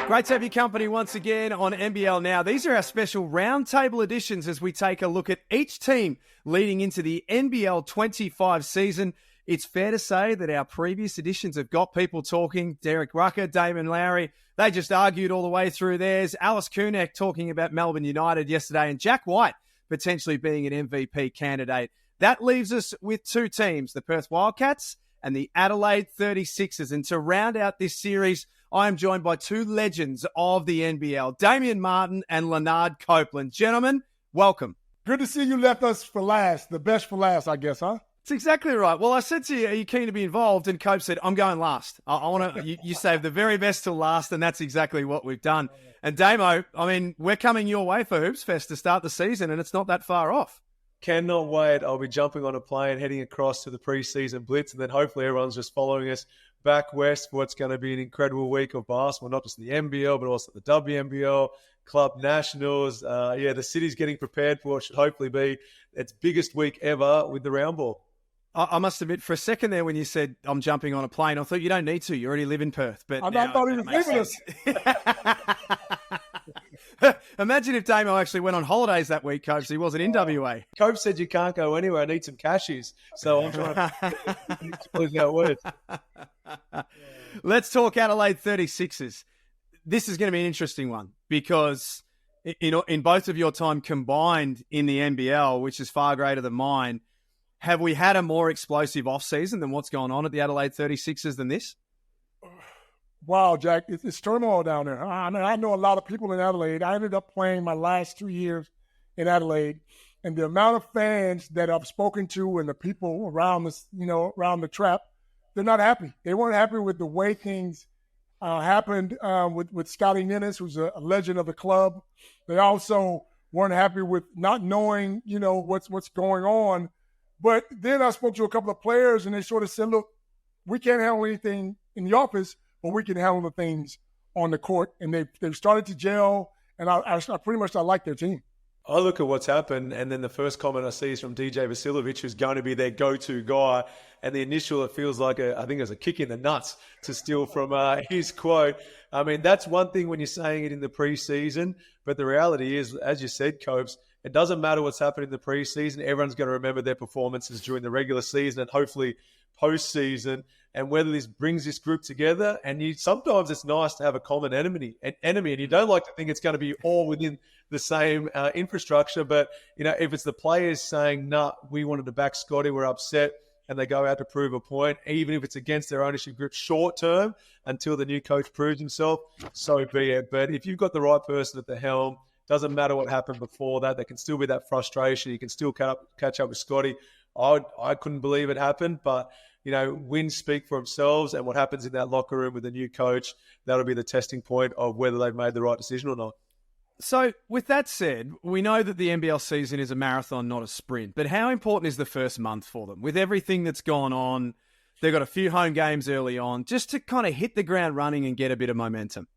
Great to have your company once again on NBL Now. These are our special roundtable editions as we take a look at each team leading into the NBL 25 season. It's fair to say that our previous editions have got people talking. Derek Rucker, Damian Lowry, they just argued all the way through theirs. Alice Kunek talking about Melbourne United yesterday, and Jack White potentially being an MVP candidate. That leaves us with two teams, the Perth Wildcats and the Adelaide 36ers. And to round out this series, I am joined by two legends of the NBL, Damian Martin and Lanard Copeland. Gentlemen, welcome. Good to see you left us for last, the best for last, I guess, huh? That's exactly right. Well, I said to you, are you keen to be involved? And Cope said, I'm going last. I want to. You save the very best till last, and that's exactly what we've done. And Damo, I mean, we're coming your way for Hoops Fest to start the season, and it's not that far off. Cannot wait. I'll be jumping on a plane, heading across to the preseason blitz, and then hopefully everyone's just following us back west for what's going to be an incredible week of basketball, not just in the NBL, but also the WNBL, Club Nationals. The city's getting prepared for what should hopefully be its biggest week ever with the round ball. I must admit, for a second there when you said, I'm jumping on a plane, I thought you don't need to. You already live in Perth. But I thought he was leaving us. Imagine if Damo actually went on holidays that week, Coach. He wasn't in WA. Cope said you can't go anywhere. I need some cashews. So I'm trying to lose that word. Let's talk Adelaide 36ers. This is going to be an interesting one because in both of your time combined in the NBL, which is far greater than mine, have we had a more explosive off-season than what's going on at the Adelaide 36ers than this? Wow, Jack, it's turmoil down there. I know a lot of people in Adelaide. I ended up playing my last 2 years in Adelaide, and the amount of fans that I've spoken to and the people around this, around the trap, they're not happy. They weren't happy with the way things happened with Scotty Nennis, who's a legend of the club. They also weren't happy with not knowing, what's going on. But then I spoke to a couple of players, and they sort of said, look, we can't handle anything in the office, but we can handle the things on the court. And they've started to gel, and I pretty much like their team. I look at what's happened, and then the first comment I see is from DJ Vasiljevic, who's going to be their go-to guy. And the initial, it feels like I think it's a kick in the nuts to steal from his quote. I mean, that's one thing when you're saying it in the preseason, but the reality is, as you said, Copes, it doesn't matter what's happened in the preseason. Everyone's going to remember their performances during the regular season and hopefully postseason, and whether this brings this group together. And sometimes it's nice to have a common enemy, and you don't like to think it's going to be all within the same infrastructure. But, if it's the players saying, nah, we wanted to back Scotty, we're upset, and they go out to prove a point, even if it's against their ownership group short term until the new coach proves himself, so be it. But if you've got the right person at the helm, doesn't matter what happened before that. There can still be that frustration. You can still catch up with Scotty. I couldn't believe it happened, but, wins speak for themselves, and what happens in that locker room with the new coach, that'll be the testing point of whether they've made the right decision or not. So with that said, we know that the NBL season is a marathon, not a sprint, but how important is the first month for them? With everything that's gone on, they've got a few home games early on, just to kind of hit the ground running and get a bit of momentum.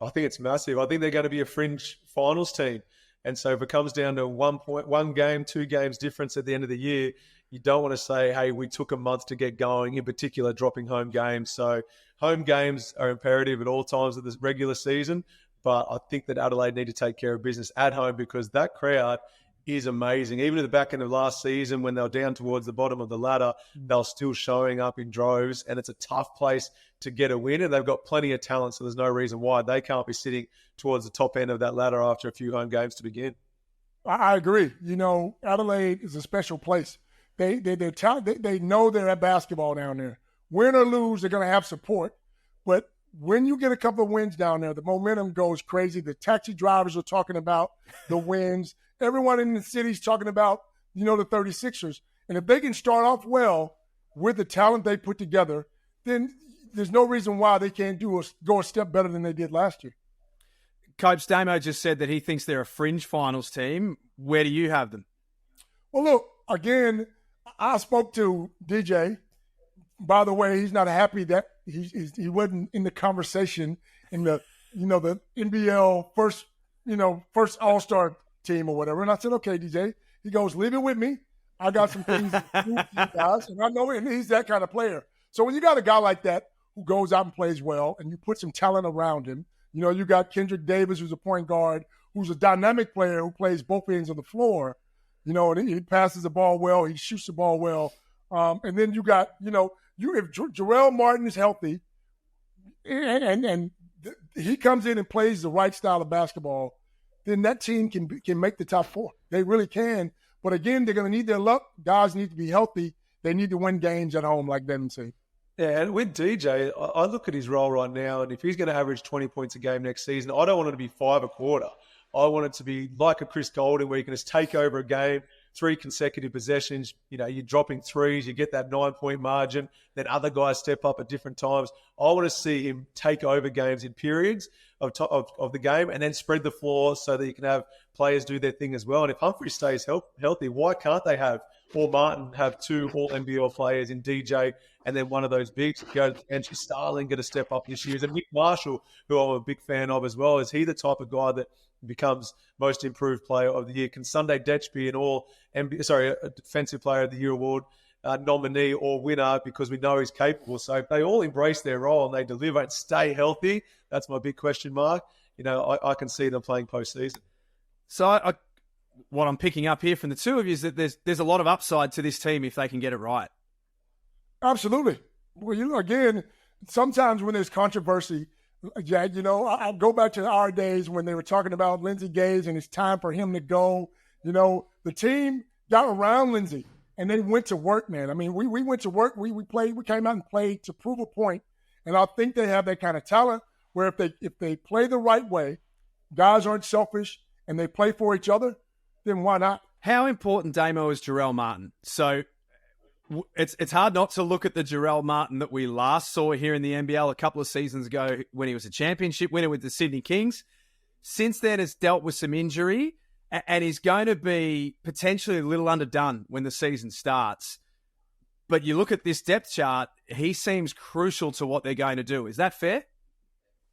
I think it's massive. I think they're going to be a fringe finals team. And so if it comes down to 1 game, 2 games difference at the end of the year, you don't want to say, hey, we took a month to get going, in particular dropping home games. So home games are imperative at all times of this regular season. But I think that Adelaide need to take care of business at home because that crowd is amazing. Even at the back end of last season when they were down towards the bottom of the ladder, they were still showing up in droves, and it's a tough place to get a win, and they've got plenty of talent, so there's no reason why they can't be sitting towards the top end of that ladder after a few home games to begin. I agree. Adelaide is a special place. They know they're at basketball down there. Win or lose, they're going to have support. But when you get a couple of wins down there, the momentum goes crazy. The taxi drivers are talking about the wins. Everyone in the city's talking about, the 36ers. And if they can start off well with the talent they put together, then there's no reason why they can't go a step better than they did last year. Coach Damo just said that he thinks they're a fringe finals team. Where do you have them? Well, look, again, I spoke to DJ. By the way, he's not happy that he wasn't in the conversation in the the NBL first All-Star team or whatever. And I said, okay, DJ. He goes, leave it with me. I got some things to do with you guys, and I know he's that kind of player. So when you got a guy like that who goes out and plays well, and you put some talent around him, You know, you got Kendrick Davis, who's a point guard, who's a dynamic player who plays both ends of the floor. You know, and he passes the ball well, he shoots the ball well. And then you got, you know, if Jarrell Martin is healthy and he comes in and plays the right style of basketball, then that team can make the top 4. They really can. But again, they're going to need their luck. Guys need to be healthy. They need to win games at home, like Devin said. Yeah, and with DJ, I look at his role right now, and if he's going to average 20 points a game next season, I don't want it to be 5 a quarter. I want it to be like a Chris Golden, where you can just take over a game, 3 consecutive possessions. You know, you're dropping threes, you get that 9-point margin, then other guys step up at different times. I want to see him take over games in periods of the game and then spread the floor so that you can have players do their thing as well. And if Humphrey stays healthy, why can't they have, or Martin have 2 All-NBL players in DJ and then one of those bigs? And Starling going to step up this year. And Nick Marshall, who I'm a big fan of as well, is he the type of guy that becomes most improved player of the year? Can Sunday Dech be a defensive player of the year award nominee or winner, because we know he's capable? So if they all embrace their role and they deliver and stay healthy, that's my big question mark. You know, I can see them playing postseason. So what I'm picking up here from the two of you is that there's a lot of upside to this team if they can get it right. Absolutely. Well, you know, again, sometimes when there's controversy, Jack, you know, I go back to our days when they were talking about Lindsey Gage and it's time for him to go. You know, the team got around Lindsey and they went to work, man. I mean, we went to work. We came out and played to prove a point. And I think they have that kind of talent where if they play the right way, guys aren't selfish and they play for each other, then why not? How important, Damo, is Jarrell Martin? So it's hard not to look at the Jarrell Martin that we last saw here in the NBL a couple of seasons ago when he was a championship winner with the Sydney Kings. Since then, has dealt with some injury and is going to be potentially a little underdone when the season starts. But you look at this depth chart, he seems crucial to what they're going to do. Is that fair?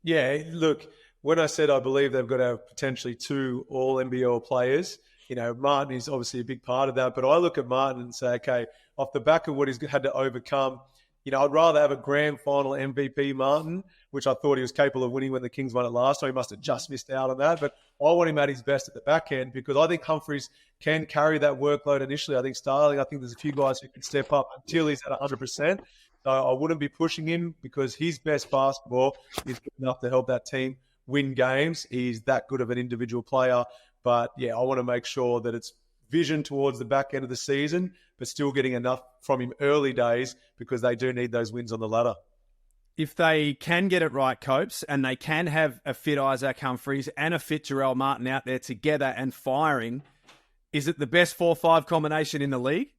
Yeah, look, when I said I believe they've got to have potentially 2 All-NBL players, you know, Martin is obviously a big part of that. But I look at Martin and say, okay, off the back of what he's had to overcome, you know, I'd rather have a grand final MVP Martin, which I thought he was capable of winning when the Kings won it last time. He must have just missed out on that. But I want him at his best at the back end, because I think Humphreys can carry that workload initially. I think Starling, I think there's a few guys who can step up until he's at 100%. So I wouldn't be pushing him, because his best basketball is good enough to help that team win games. He's that good of an individual player. But, yeah, I want to make sure that it's vision towards the back end of the season, but still getting enough from him early days, because they do need those wins on the ladder. If they can get it right, Copes, and they can have a fit Isaac Humphreys and a fit Jarrell Martin out there together and firing, is it the best 4-5 combination in the league?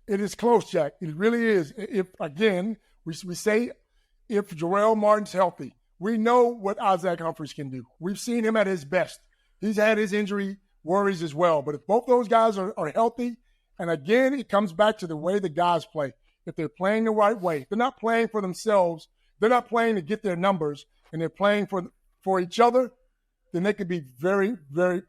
It is close, Jack. It really is. If, again, we say if Jarrell Martin's healthy, we know what Isaac Humphreys can do. We've seen him at his best. He's had his injury worries as well. But if both those guys are healthy, and again, it comes back to the way the guys play. If they're playing the right way, they're not playing for themselves. They're not playing to get their numbers, and they're playing for each other, then they could be it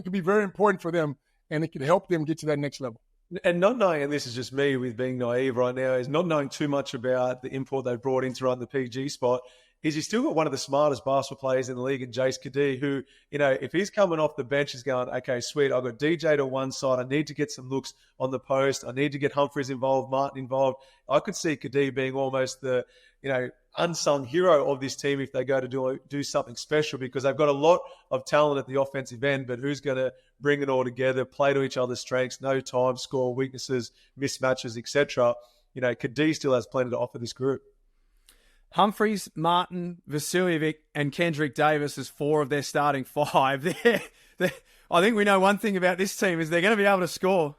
could be very important for them, and it could help them get to that next level. And not knowing, and this is just me with being naive right now, is not knowing too much about the import they've brought in to run the PG spot, is he's still got one of the smartest basketball players in the league in Jace Kadee, who, you know, if he's coming off the bench, is going, okay, sweet, I've got DJ to one side. I need to get some looks on the post. I need to get Humphreys involved, Martin involved. I could see Kadee being almost the, you know, unsung hero of this team if they go to do something special, because they've got a lot of talent at the offensive end, but who's going to bring it all together, play to each other's strengths, no time, score, weaknesses, mismatches, etc. You know, Kadee still has plenty to offer this group. Humphreys, Martin, Vasiljevic, and Kendrick Davis as 4 of their starting 5. I think we know one thing about this team is they're going to be able to score.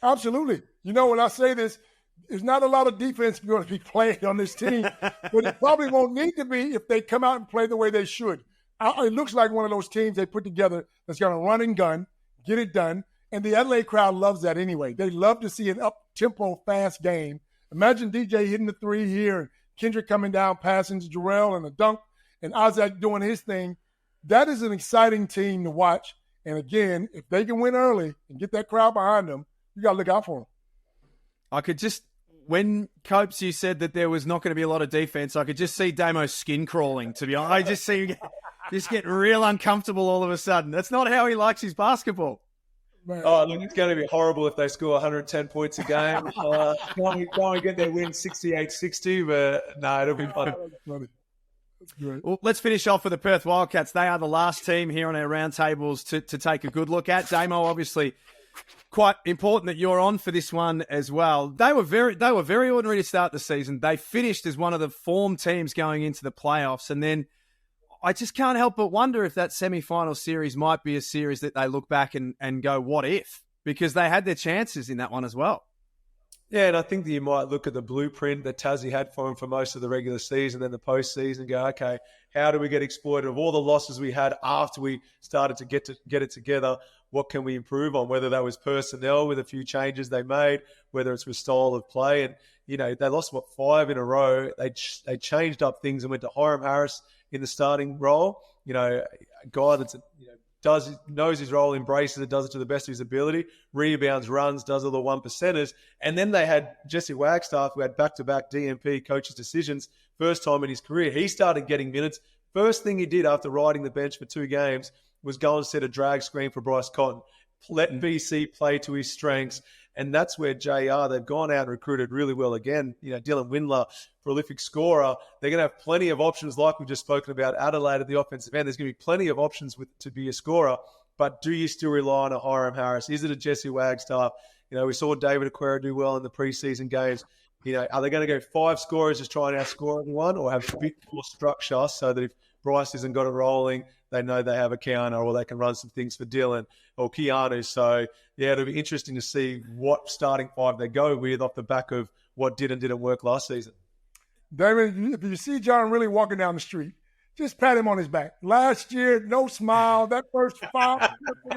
Absolutely. You know, when I say this, there's not a lot of defense going to be played on this team, but it probably won't need to be if they come out and play the way they should. It looks like one of those teams they put together that's going to run and gun, get it done, and the Adelaide crowd loves that anyway. They love to see an up-tempo, fast game. Imagine DJ hitting the 3 here and Kendrick coming down, passing to Jarrell and a dunk, and Isaac doing his thing. That is an exciting team to watch. And again, if they can win early and get that crowd behind them, you got to look out for them. I could just, when Copes, you said that there was not going to be a lot of defense, I could just see Damo's skin crawling, to be honest. I just see Just getting real uncomfortable all of a sudden. That's not how he likes his basketball. Oh, look, it's going to be horrible if they score 110 points a game. Can't we get their win 68-60? But no, it'll be fun. Well, let's finish off with the Perth Wildcats. They are the last team here on our roundtables to take a good look at. Damo, obviously, quite important that you're on for this one as well. They were very ordinary to start the season. They finished as one of the form teams going into the playoffs, and then I just can't help but wonder if that semi-final series might be a series that they look back and go, what if? Because they had their chances in that one as well. Yeah, and I think that you might look at the blueprint that Tassie had for him for most of the regular season, then the postseason, and go, okay, how do we get exploited of all the losses we had after we started to get it together? What can we improve on? Whether that was personnel with a few changes they made, whether it's with style of play, and they lost 5 in a row. They changed up things and went to Hiram Harris in the starting role. A guy that's knows his role, embraces it, does it to the best of his ability, rebounds, runs, does all the 1%ers. And then they had Jesse Wagstaff, who had back-to-back DMP coaches' decisions, first time in his career. He started getting minutes. First thing he did after riding the bench for 2 games was go and set a drag screen for Bryce Cotton. Let BC play to his strengths. And that's where JR, they've gone out and recruited really well again. Dylan Windler, prolific scorer. They're going to have plenty of options, like we've just spoken about Adelaide at the offensive end. There's going to be plenty of options to be a scorer. But do you still rely on a Hiram Harris? Is it a Jesse Wagstaff? We saw David Aquera do well in the preseason games. Are they going to go 5 scorers just try and outscore everyone, or have a bit more structure so that if Bryce hasn't got it rolling, they know they have a Keanu, or they can run some things for Dylan or Keanu. So, yeah, it'll be interesting to see what starting 5 they go with off the back of what did and didn't work last season. Damian, if you see John really walking down the street, just pat him on his back. Last year, no smile. That first 5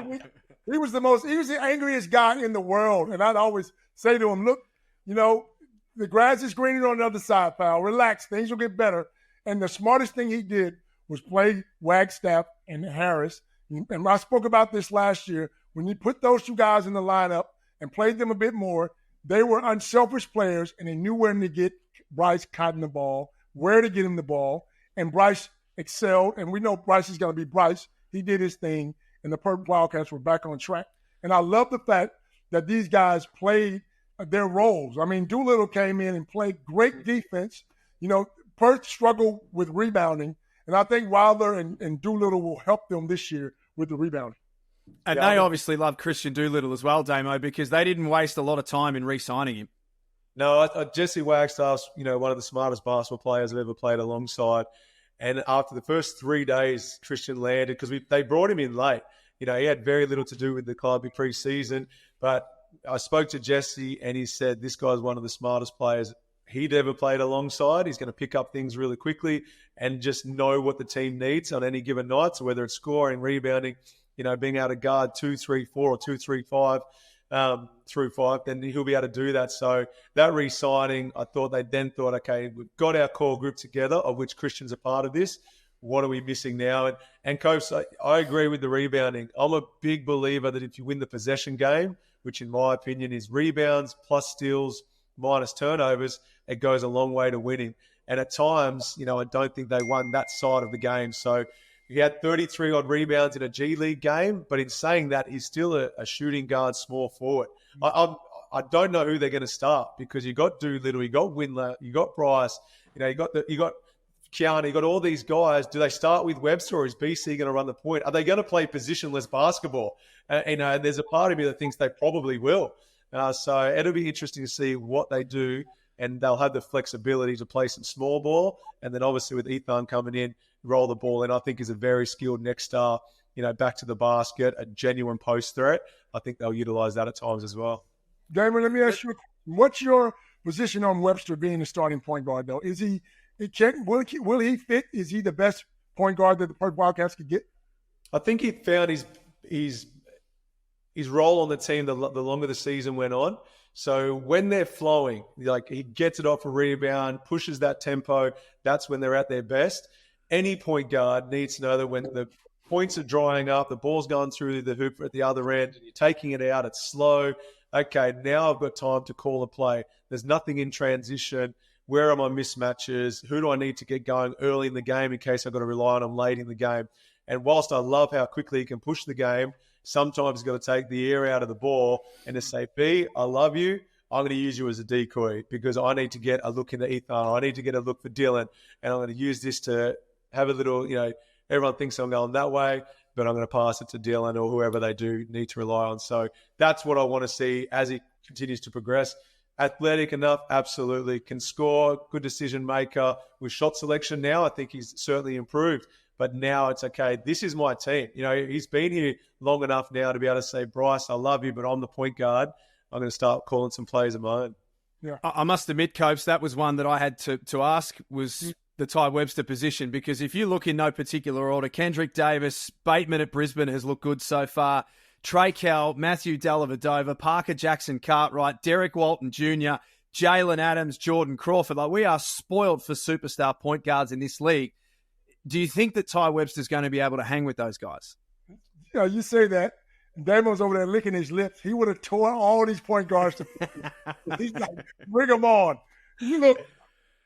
weeks, he was the angriest guy in the world. And I'd always say to him, look, the grass is greener on the other side, pal. Relax. Things will get better. And the smartest thing he did was play Wagstaff and Harris. And I spoke about this last year. When you put those 2 guys in the lineup and played them a bit more, they were unselfish players, and they knew when to get Bryce Cotton the ball, where to get him the ball. And Bryce excelled, and we know Bryce is going to be Bryce. He did his thing, and the Perth Wildcats were back on track. And I love the fact that these guys played their roles. I mean, Doolittle came in and played great defense. Perth struggled with rebounding, and I think Wilder and Doolittle will help them this year with the rebounding. And they obviously love Christian Doolittle as well, Damo, because they didn't waste a lot of time in re-signing him. No, Jesse Wagstaff's, one of the smartest basketball players I've ever played alongside. And after the first 3 days, Christian landed, because they brought him in late. He had very little to do with the club in pre-season. But I spoke to Jesse, and he said this guy's one of the smartest players he'd ever played alongside. He's going to pick up things really quickly and just know what the team needs on any given night. So whether it's scoring, rebounding, being able to guard 2, 3, 4 or 2, 3, 5 through 5, then he'll be able to do that. So that re-signing, I thought they then thought, okay, we've got our core group together, of which Christian's a part of this. What are we missing now? And Copes, I agree with the rebounding. I'm a big believer that if you win the possession game, which in my opinion is rebounds plus steals minus turnovers, it goes a long way to winning. And at times, I don't think they won that side of the game. So he had 33-odd rebounds in a G League game, but in saying that, he's still a shooting guard, small forward. I don't know who they're going to start, because you got Doolittle, you got Windler, you got Bryce, you got Keanu, you got all these guys. Do they start with Webster, or is BC going to run the point? Are they going to play positionless basketball? And there's a part of me that thinks they probably will. So it'll be interesting to see what they do, and they'll have the flexibility to play some small ball. And then obviously with Ethan coming in, roll the ball in, I think is a very skilled next star, back to the basket, a genuine post threat. I think they'll utilize that at times as well. Damon, let me ask you, what's your position on Webster being the starting point guard, though? Will he fit? Is he the best point guard that the Perth Wildcats could get? I think he found his role on the team the longer the season went on. So when they're flowing, like he gets it off a rebound, pushes that tempo, that's when they're at their best. Any point guard needs to know that when the points are drying up, the ball's going through the hoop at the other end, and you're taking it out, it's slow. Okay, now I've got time to call a play. There's nothing in transition. where are my mismatches? Who do I need to get going early in the game in case I've got to rely on him late in the game? And whilst I love how quickly he can push the game, sometimes he's got to take the air out of the ball and just say, B, I love you. I'm going to use you as a decoy because I need to get a look into Ethan. I need to get a look for Dylan. And I'm going to use this to have a little, everyone thinks I'm going that way, but I'm going to pass it to Dylan or whoever they do need to rely on. So that's what I want to see as he continues to progress. Athletic enough, absolutely. Can score, good decision maker. With shot selection now, I think he's certainly improved. But now it's okay. This is my team. He's been here long enough now to be able to say, Bryce, I love you, but I'm the point guard. I'm going to start calling some plays of my own. Yeah, I must admit, Copes, that was one that I had to ask was the Ty Webster position, because if you look in no particular order, Kendrick Davis, Bateman at Brisbane has looked good so far. Trey Cal, Matthew Dellavedova, Parker Jackson Cartwright, Derek Walton Jr., Jalen Adams, Jordan Crawford. We are spoiled for superstar point guards in this league. Do you think that Ty Webster's going to be able to hang with those guys? Yeah, you say that. Damon's over there licking his lips. He would have tore all these point guards to He's like, bring them on. Look,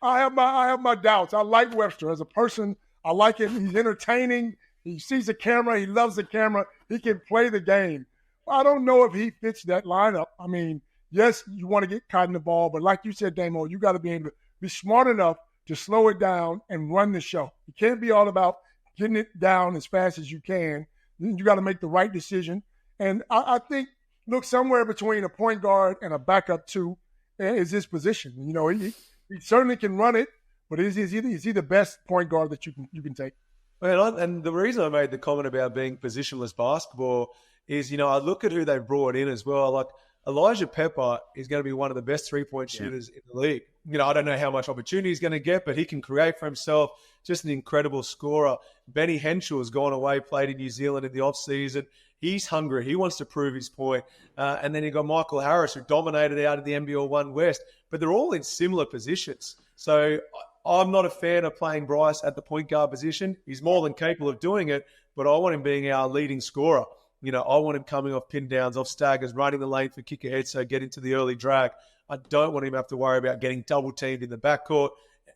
I have my doubts. I like Webster as a person. I like him. He's entertaining. He sees the camera. He loves the camera. He can play the game. I don't know if he fits that lineup. I mean, yes, you want to get caught in the ball, but like you said, Damo, you got to be able to be smart enough to slow it down and run the show. You can't be all about getting it down as fast as you can. You got to make the right decision. And I think, look, somewhere between a point guard and a backup two is his position. He certainly can run it, but is he the best point guard that you can take? And the reason I made the comment about being positionless basketball is, I look at who they brought in as well. Like Elijah Pepper is going to be one of the best three-point shooters in the league. I don't know how much opportunity he's going to get, but he can create for himself. Just an incredible scorer. Benny Henschel has gone away, played in New Zealand in the off-season. He's hungry. He wants to prove his point. And then you've got Michael Harris, who dominated out of the NBL 1 West. But they're all in similar positions. So I'm not a fan of playing Bryce at the point guard position. He's more than capable of doing it, but I want him being our leading scorer. I want him coming off pin downs, off staggers, running the lane for kick ahead, so get into the early drag. I don't want him to have to worry about getting double-teamed in the backcourt,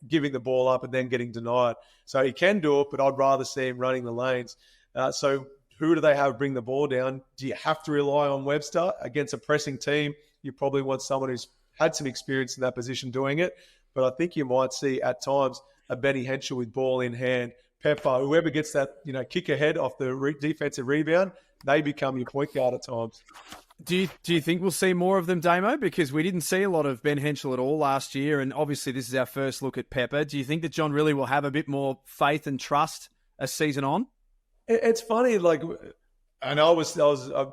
giving the ball up, and then getting denied. So he can do it, but I'd rather see him running the lanes. So who do they have bring the ball down? Do you have to rely on Webster against a pressing team? You probably want someone who's had some experience in that position doing it. But I think you might see at times a Benny Henschel with ball in hand, Pepper, whoever gets that kick ahead off the defensive rebound, they become your point guard at times. Do you think we'll see more of them, Damo? Because we didn't see a lot of Ben Henschel at all last year, and obviously this is our first look at Pepper. Do you think that John really will have a bit more faith and trust as season on? It's funny, and I was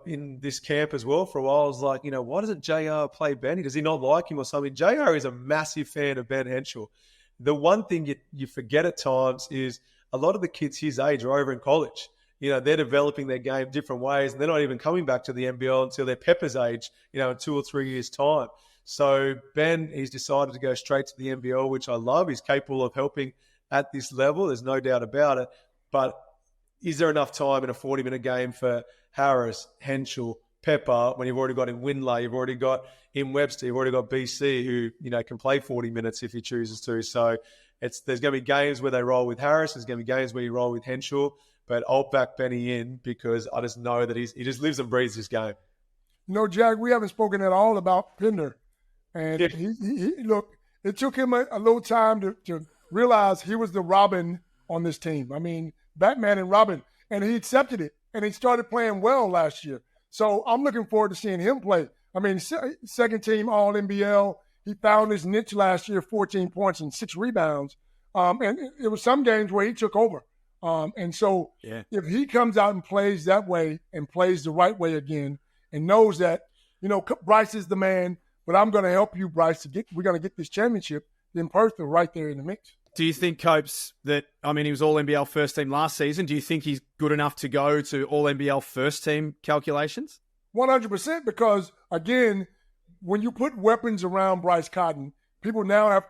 in this camp as well for a while. I was like, why doesn't JR play Benny? Does he not like him or something? JR is a massive fan of Ben Henschel. The one thing you forget at times is a lot of the kids his age are over in college. They're developing their game different ways, and they're not even coming back to the NBL until they're Pepper's age, in 2 or 3 years' time. So Ben, he's decided to go straight to the NBL, which I love. He's capable of helping at this level. There's no doubt about it. But is there enough time in a 40-minute game for Harris, Henschel, Pepper, when you've already got in Windlay, you've already got in Webster, you've already got BC, who can play 40 minutes if he chooses to. So there's going to be games where they roll with Harris. There's going to be games where you roll with Henschel. But I'll back Benny in because I just know that he just lives and breathes this game. Jack, we haven't spoken at all about Pinder. And he look, it took him a little time to realize he was the Robin on this team. I mean, Batman and Robin. And he accepted it. And he started playing well last year. So I'm looking forward to seeing him play. I mean, second team All-NBL. He found his niche last year, 14 points and 6 rebounds. And it was some games where he took over. And so if he comes out and plays that way and plays the right way again and knows that, Bryce is the man, but I'm going to help you, Bryce, we're going to get this championship, then Perth are right there in the mix. Do you think, Copes, that, he was All-NBL first team last season. Do you think he's good enough to go to All-NBL first team calculations? 100%, because, again, when you put weapons around Bryce Cotton, people now have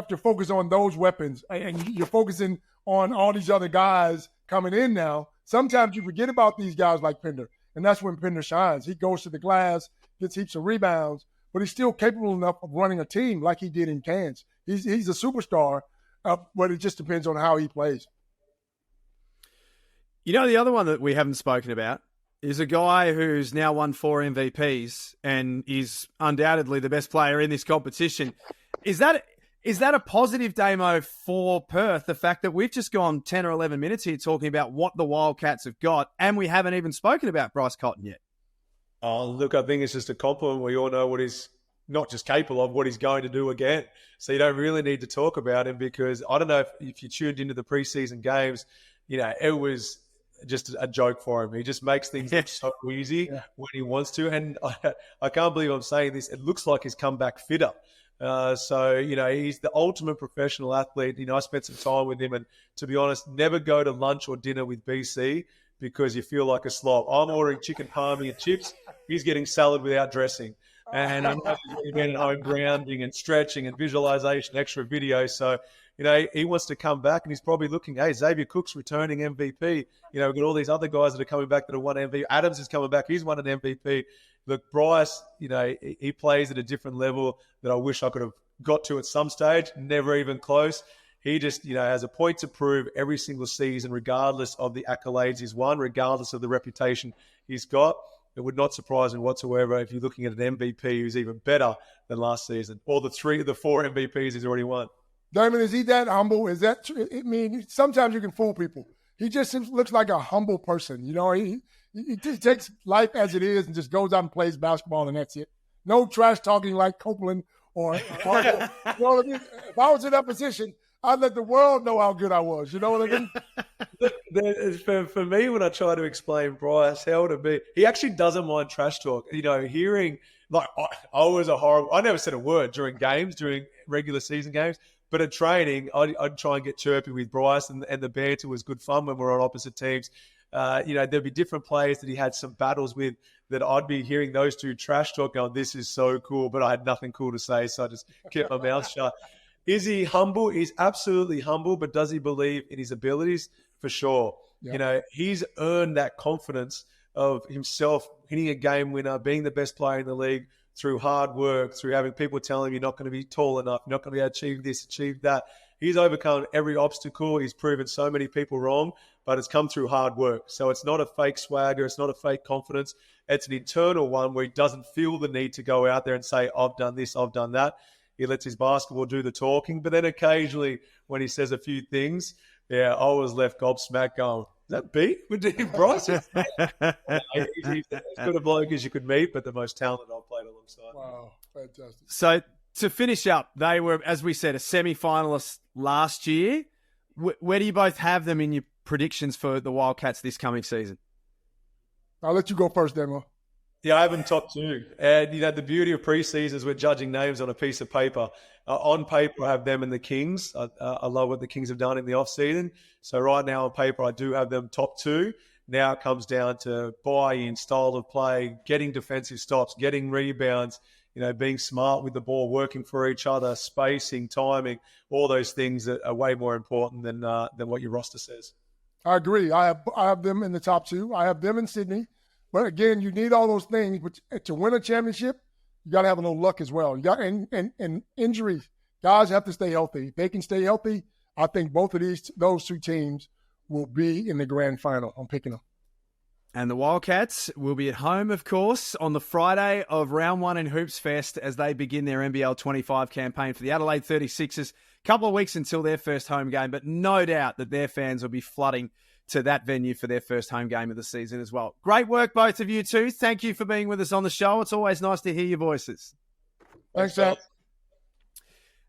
to focus on those weapons. And you're focusing on all these other guys coming in now. Sometimes you forget about these guys like Pinder, and that's when Pinder shines. He goes to the glass, gets heaps of rebounds, but he's still capable enough of running a team like he did in Cairns. He's a superstar, but it just depends on how he plays. You know, the other one that we haven't spoken about is a guy who's now won 4 MVPs and is undoubtedly the best player in this competition. Is that a positive, Damo, for Perth, the fact that we've just gone 10 or 11 minutes here talking about what the Wildcats have got, and we haven't even spoken about Bryce Cotton yet? Oh, look, I think it's just a compliment. We all know what he's not just capable of, what he's going to do again. So you don't really need to talk about him, because I don't know if you tuned into the preseason games, you know, it was just a joke for him. He just makes things look so easy when he wants to. And I can't believe I'm saying this. It looks like he's come back fitter. So, you know, he's the ultimate professional athlete. You know, I spent some time with him, and to be honest, never go to lunch or dinner with BC because you feel like a slob. I'm ordering chicken palmy and chips. He's getting salad without dressing. And I'm been at home grounding and stretching and visualization, extra video. So, you know, he wants to come back, and he's probably looking, hey, Xavier Cook's returning MVP. You know, we've got all these other guys that are coming back that have won MVP. Adams is coming back. He's won an MVP. Look, Bryce, you know, he plays at a different level that I wish I could have got to at some stage. Never even close. He just, you know, has a point to prove every single season, regardless of the accolades he's won, regardless of the reputation he's got. It would not surprise me whatsoever if you're looking at an MVP who's even better than last season, or the 4 MVPs he's already won. Damian, is he that humble? Is that true? I mean, sometimes you can fool people. He just looks like a humble person. You know, he just takes life as it is and just goes out and plays basketball, and that's it. No trash talking like Copeland or you know what I mean? If I was in that position, I'd let the world know how good I was. You know what I mean? For me, when I try to explain Bryce, how to be, he actually doesn't mind trash talk. You know, hearing, like, I never said a word during games, during regular season games. But at training, I'd try and get chirpy with Bryce, and the banter was good fun when we were on opposite teams. You know, there'd be different players that he had some battles with that I'd be hearing those two trash talk going, this is so cool, but I had nothing cool to say, so I just kept my mouth shut. Is he humble? He's absolutely humble, but does he believe in his abilities? For sure. Yeah. You know, he's earned that confidence of himself hitting a game winner, being the best player in the league, through hard work, through having people telling him you're not going to be tall enough, you're not going to be able to achieve this, achieve that. He's overcome every obstacle. He's proven so many people wrong, but it's come through hard work. So it's not a fake swagger. It's not a fake confidence. It's an internal one where he doesn't feel the need to go out there and say, I've done this, I've done that. He lets his basketball do the talking. But then occasionally when he says a few things, I was left gobsmacked going, is that B? With Bryce? He's as good a bloke as you could meet, but the most talented I've played alongside. Wow, fantastic. So to finish up, they were, as we said, a semi-finalist last year. Where do you both have them in your predictions for the Wildcats this coming season? I'll let you go first, Demo. Yeah, I have them top 2. And, you know, the beauty of preseason is we're judging names on a piece of paper. On paper, I have them and the Kings. I love what the Kings have done in the off-season. So right now on paper, I do have them top 2. Now it comes down to buy-in, style of play, getting defensive stops, getting rebounds, you know, being smart with the ball, working for each other, spacing, timing, all those things that are way more important than what your roster says. I agree. I have them in the top 2. I have them in Sydney. But again, you need all those things. But to win a championship, you got to have a little luck as well. You got and injuries. Guys have to stay healthy. If they can stay healthy, I think both of those 2 teams will be in the grand final. I'm picking them. And the Wildcats will be at home, of course, on the Friday of Round 1 in Hoops Fest as they begin their NBL 25 campaign for the Adelaide 36ers. A couple of weeks until their first home game, but no doubt that their fans will be flooding to that venue for their first home game of the season as well. Great work, both of you two. Thank you for being with us on the show. It's always nice to hear your voices. Thanks, Jack.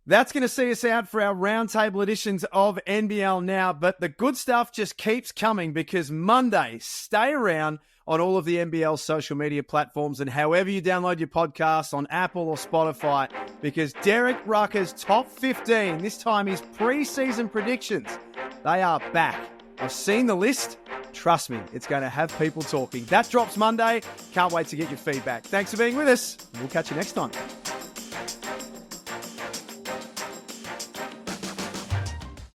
That's going to see us out for our roundtable editions of NBL Now, but the good stuff just keeps coming because Monday, stay around on all of the NBL social media platforms and however you download your podcasts on Apple or Spotify, because Derek Rucker's Top 15, this time his preseason predictions, they are back. I've seen the list. Trust me, it's going to have people talking. That drops Monday. Can't wait to get your feedback. Thanks for being with us. We'll catch you next time.